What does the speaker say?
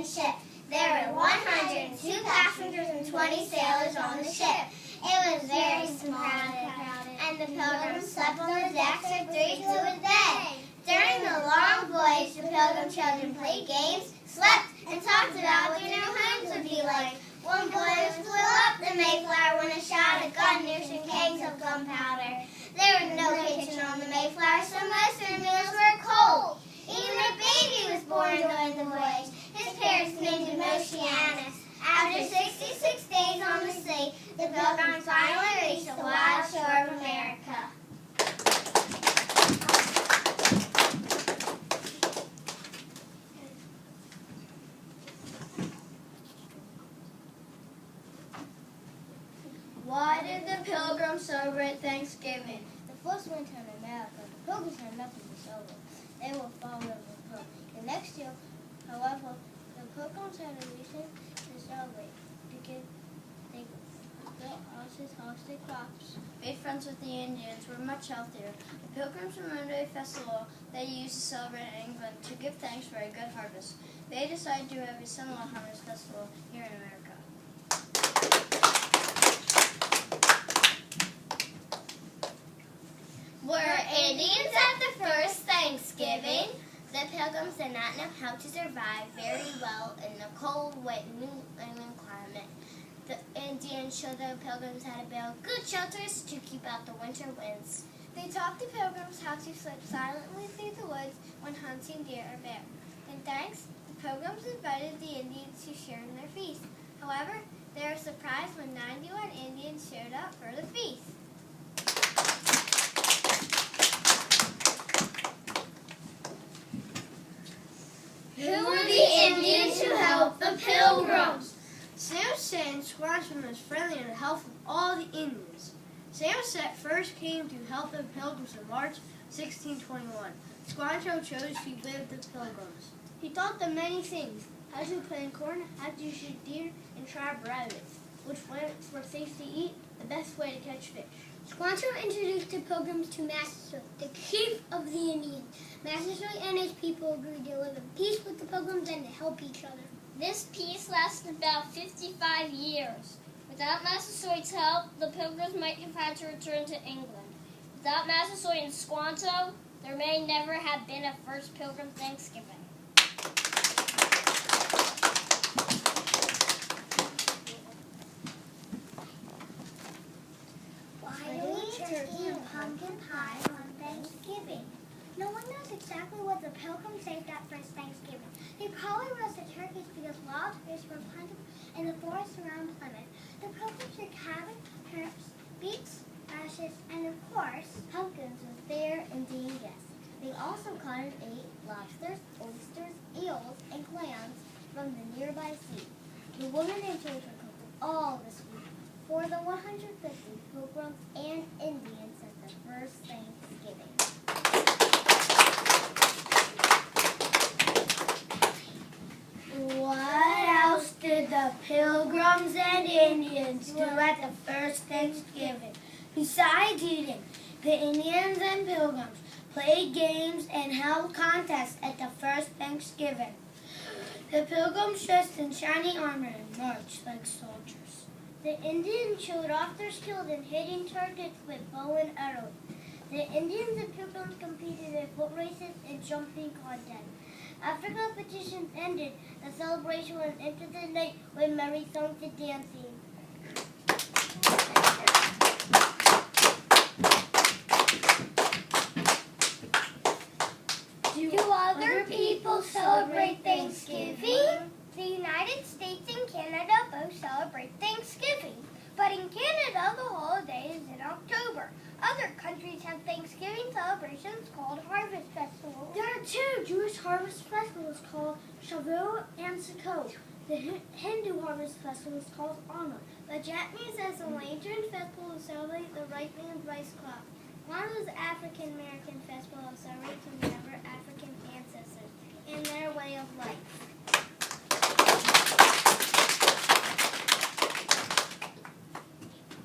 Indian ship. There were 102 passengers and 20 sailors on the ship. It was very crowded, and the pilgrims slept on the decks for 3 to a day. During the long voyage, the Pilgrim children played games, slept, and talked about what their new homes would be like. One boy flew up the Mayflower when a shot of gun near some kegs of gunpowder. There was no kitchen on the Mayflower, so most of their meals were cold. Even a baby was born during the voyage. His parents named him Oceanus. After 66 days on the sea, the Pilgrims finally reached the wild shore of America. Why did the Pilgrims celebrate Thanksgiving? The first winter in America, the Pilgrims had nothing to celebrate. They were followers of Pilgrims. The next year, however, the Pilgrims had a reason to celebrate because they built houses, harvested crops, Made friends with the Indians, were much healthier. The Pilgrims remembered a festival they used to celebrate in England to give thanks for a good harvest. They decided to have a similar harvest festival here in America. Were Indians at the first Thanksgiving? The Pilgrims did not know how to survive very well in the cold, wet New England climate. The Indians showed the Pilgrims how to build good shelters to keep out the winter winds. They taught the Pilgrims how to slip silently through the woods when hunting deer or bear. In thanks, the Pilgrims invited the Indians to share in their feast. However, they were surprised when 91 Indians showed up for the feast. Who were the Indians who helped the Pilgrims? Samoset and Squanto was friendly and helpful with all the Indians. Samoset first came to help the Pilgrims in March 1621. Squanto chose to be with the Pilgrims. He taught them many things: how to plant corn, how to shoot deer, and trap rabbits, which plants were safe to eat, the best way to catch fish. Squanto introduced the Pilgrims to Massasoit, the chief of the Indians. Massasoit and his people agreed to live in peace with the Pilgrims and to help each other. This peace lasted about 55 years. Without Massasoit's help, the Pilgrims might have had to return to England. Without Massasoit and Squanto, there may never have been a first Pilgrim Thanksgiving. Why do we eat turkey and pumpkin pie on Thanksgiving? No one knows exactly what the Pilgrims ate that first Thanksgiving. They probably roasted turkeys because wild fish were plentiful in the forests around Plymouth. The Pilgrims ate cabbage, turnips, beets, radishes, and of course, Pumpkins with fair Indian guests. They also caught and ate lobsters, oysters, eels, and clams from the nearby sea. The women and children cooked all this food for the 150 Pilgrims and Indians at the first Thanksgiving. What else did the Pilgrims and Indians do at the first Thanksgiving? Besides eating, the Indians and Pilgrims played games and held contests at the first Thanksgiving. The Pilgrims dressed in shiny armor and marched like soldiers. the Indians showed off their skills in hitting targets with bow and arrows. The Indians and Pilgrims competed in foot races and jumping contests. After competitions ended, the celebration went into the night with merry songs and dancing. Do other people celebrate Thanksgiving? The United States and Canada both celebrate Thanksgiving, but in Canada the holiday is in October. Other countries have Thanksgiving celebrations called Harvest Festivals. There are two Jewish harvest festivals called Shavuot and Sukkot. The Hindu harvest festival is called Anna. The Japanese has a lantern festival to celebrate the ripening of rice crop. One is the African American festival of celebrating to remember African ancestors and their way of life.